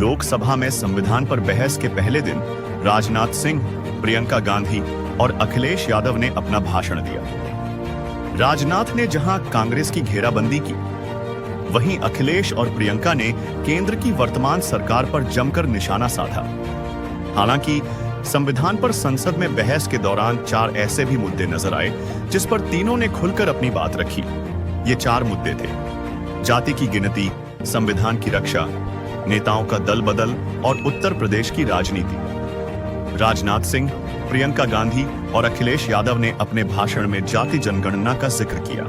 लोकसभा में संविधान पर बहस के पहले दिन राजनाथ सिंह, प्रियंका गांधी और अखिलेश यादव ने अपना भाषण दिया। राजनाथ ने जहां कांग्रेस की घेराबंदी की, वहीं अखिलेश और प्रियंका ने केंद्र की वर्तमान सरकार पर जमकर निशाना साधा। हालांकि संविधान पर संसद में बहस के दौरान 4 ऐसे भी मुद्दे नजर आए जिस पर तीनों ने खुलकर अपनी बात रखी। ये 4 मुद्दे थे: जाति की गिनती, संविधान की रक्षा, नेताओं का दल बदल और उत्तर प्रदेश की राजनीति। राजनाथ सिंह, प्रियंका गांधी और अखिलेश यादव ने अपने भाषण में जाति जनगणना का जिक्र किया।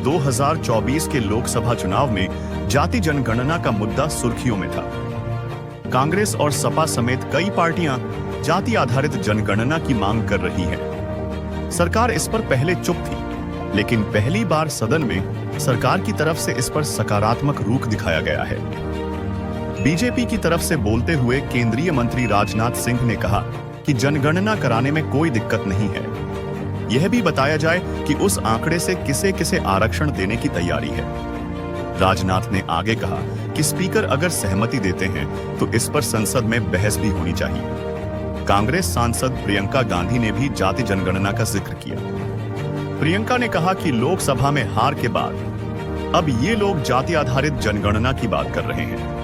2024 के लोकसभा चुनाव में जाति जनगणना का मुद्दा सुर्खियों में था। कांग्रेस और सपा समेत कई पार्टियां जाति आधारित जनगणना की मांग कर रही हैं। सरकार इस पर पहले चुप थी, लेकिन पहली बार सदन में सरकार की तरफ से इस पर सकारात्मक रुख दिखाया गया है। बीजेपी की तरफ से बोलते हुए केंद्रीय मंत्री राजनाथ सिंह ने कहा कि जनगणना कराने में कोई दिक्कत नहीं है। यह भी बताया जाए कि उस आंकड़े से किसे किसे आरक्षण देने की तैयारी है। राजनाथ ने आगे कहा कि स्पीकर अगर सहमति देते हैं तो इस पर संसद में बहस भी होनी चाहिए। कांग्रेस सांसद प्रियंका गांधी ने भी जाति जनगणना का जिक्र किया। प्रियंका ने कहा कि लोकसभा में हार के बाद अब ये लोग जाति आधारित जनगणना की बात कर रहे हैं।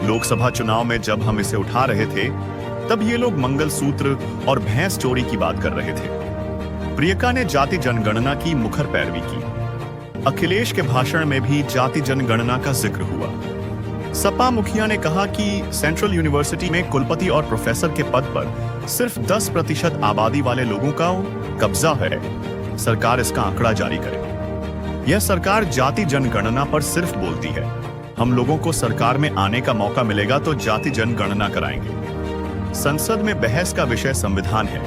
लोकसभा चुनाव में जब हम इसे उठा रहे थे तब ये लोग मंगलसूत्र और भैंस चोरी की बात कर रहे थे। प्रियंका ने जाति जनगणना की मुखर पैरवी की। अखिलेश के भाषण में भी जाति जनगणना का जिक्र हुआ। सपा मुखिया ने कहा कि सेंट्रल यूनिवर्सिटी में कुलपति और प्रोफेसर के पद पर सिर्फ 10% आबादी वाले लोगों का कब्जा है। सरकार इसका आंकड़ा जारी करे। यह सरकार जाति जनगणना पर सिर्फ बोलती है। हम लोगों को सरकार में आने का मौका मिलेगा तो जाति जनगणना कराएंगे। संसद में बहस का विषय संविधान है,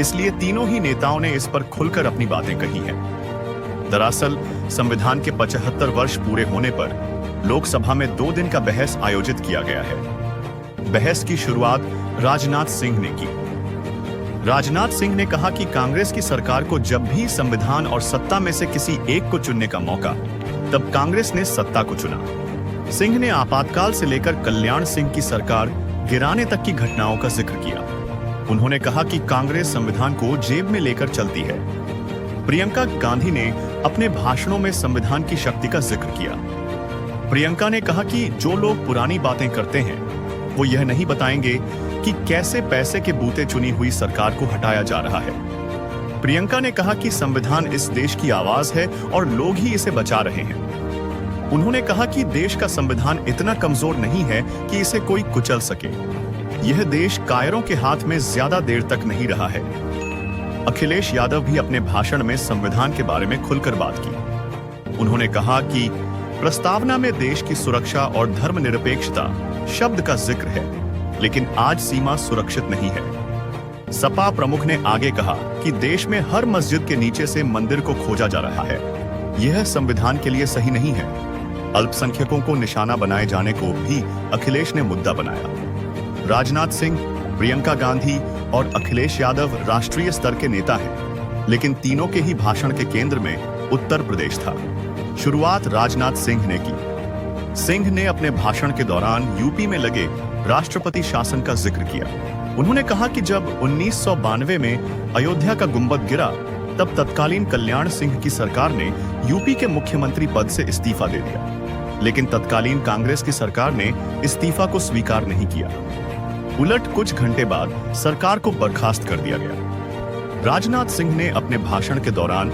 इसलिए तीनों ही नेताओं ने इस पर खुलकर अपनी बातें कही हैं। दरअसल संविधान के 75 वर्ष पूरे होने पर लोकसभा में 2 दिन का बहस आयोजित किया गया है। बहस की शुरुआत राजनाथ सिंह ने की। राजनाथ सिंह ने कहा कि कांग्रेस की सरकार को जब भी संविधान और सत्ता में से किसी एक को चुनने का मौका, तब कांग्रेस ने सत्ता को चुना। सिंह ने आपातकाल से लेकर कल्याण सिंह की सरकार गिराने तक की घटनाओं का जिक्र किया। उन्होंने कहा कि कांग्रेस संविधान को जेब में लेकर चलती है। प्रियंका गांधी ने अपने भाषणों में संविधान की शक्ति का जिक्र किया। प्रियंका ने कहा कि जो लोग पुरानी बातें करते हैं वो यह नहीं बताएंगे कि कैसे पैसे के बूते चुनी हुई सरकार को हटाया जा रहा है। प्रियंका ने कहा कि संविधान इस देश की आवाज है और लोग ही इसे बचा रहे हैं। उन्होंने कहा कि देश का संविधान इतना कमजोर नहीं है कि इसे कोई कुचल सके। यह देश कायरों के हाथ में ज्यादा देर तक नहीं रहा है। अखिलेश यादव भी अपने भाषण में संविधान के बारे में खुलकर बात की। उन्होंने कहा कि प्रस्तावना में देश की सुरक्षा और धर्मनिरपेक्षता शब्द का जिक्र है, लेकिन आज सीमा सुरक्षित नहीं है। सपा प्रमुख ने आगे कहा कि देश में हर मस्जिद के नीचे से मंदिर को खोजा जा रहा है। यह संविधान के लिए सही नहीं है। अल्पसंख्यकों को निशाना बनाए जाने को भी अखिलेश ने मुद्दा बनाया। राजनाथ सिंह, प्रियंका गांधी और अखिलेश यादव राष्ट्रीय स्तर के नेता हैं, लेकिन तीनों के ही भाषण के केंद्र में उत्तर प्रदेश था। शुरुआत राजनाथ सिंह ने की। सिंह ने अपने भाषण के दौरान यूपी में लगे राष्ट्रपति शासन का जिक्र किया। उन्होंने कहा कि जब 1992 में अयोध्या का गुंबद गिरा, तब तत्कालीन कल्याण सिंह की सरकार ने यूपी के मुख्यमंत्री पद से इस्तीफा दे दिया, लेकिन तत्कालीन कांग्रेस की सरकार ने इस्तीफा को स्वीकार नहीं किया। उलट कुछ घंटे बाद सरकार को बर्खास्त कर दिया गया। राजनाथ सिंह ने अपने भाषण के दौरान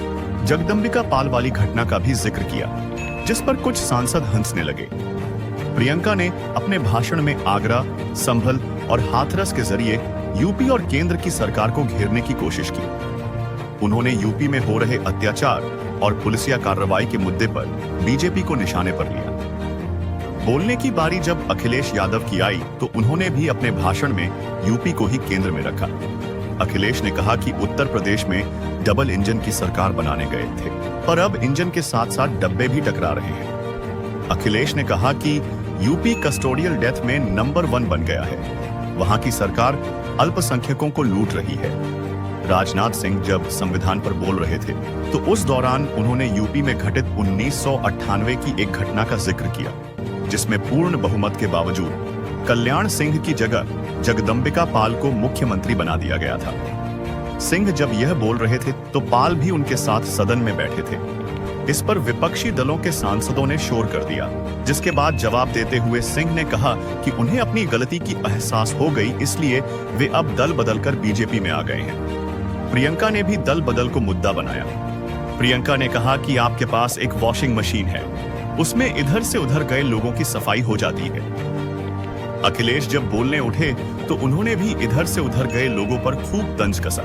जगदंबिका पाल वाली घटना का भी जिक्र किया, जिस पर कुछ सांसद हंसने लगे। प्रियंका ने अपने भाषण में आगरा, संभल और हाथरस के जरिए यूपी और केंद्र की सरकार को घेरने की कोशिश की। उन्होंने यूपी में हो रहे अत्याचार और पुलिसिया कार्रवाई के मुद्दे पर बीजेपी को निशाने पर लिया। बोलने की बारी जब अखिलेश यादव की आई तो उन्होंने भी अपने भाषण में यूपी को ही केंद्र में रखा। अखिलेश ने कहा कि उत्तर प्रदेश में डबल इंजन की सरकार बनाने गए थे, पर अब इंजन के साथ साथ डब्बे भी टकरा रहे हैं। अखिलेश ने कहा कि यूपी कस्टोडियल डेथ में नंबर 1 बन गया है। वहां की सरकार अल्पसंख्यकों को लूट रही है। राजनाथ सिंह जब संविधान पर बोल रहे थे तो उस दौरान उन्होंने यूपी में घटित 1998 की एक घटना का जिक्र किया, जिसमें पूर्ण बहुमत के बावजूद कल्याण सिंह की जगह जगदंबिका पाल को मुख्यमंत्री बना दिया गया था। सिंह जब यह बोल रहे थे तो पाल भी उनके साथ सदन में बैठे थे। इस पर विपक्षी दलों के सांसदों ने शोर कर दिया, जिसके बाद जवाब देते हुए सिंह ने कहा कि उन्हें अपनी गलती की एहसास हो गई, इसलिए वे अब दल बदलकर बीजेपी में आ गए हैं। प्रियंका ने भी दल बदल को मुद्दा बनाया। प्रियंका ने कहा कि आपके पास एक वॉशिंग मशीन है, उसमें इधर से उधर गए लोगों की सफाई हो जाती है। अखिलेश जब बोलने उठे तो उन्होंने भी इधर से उधर गए लोगों पर खूब तंज कसा।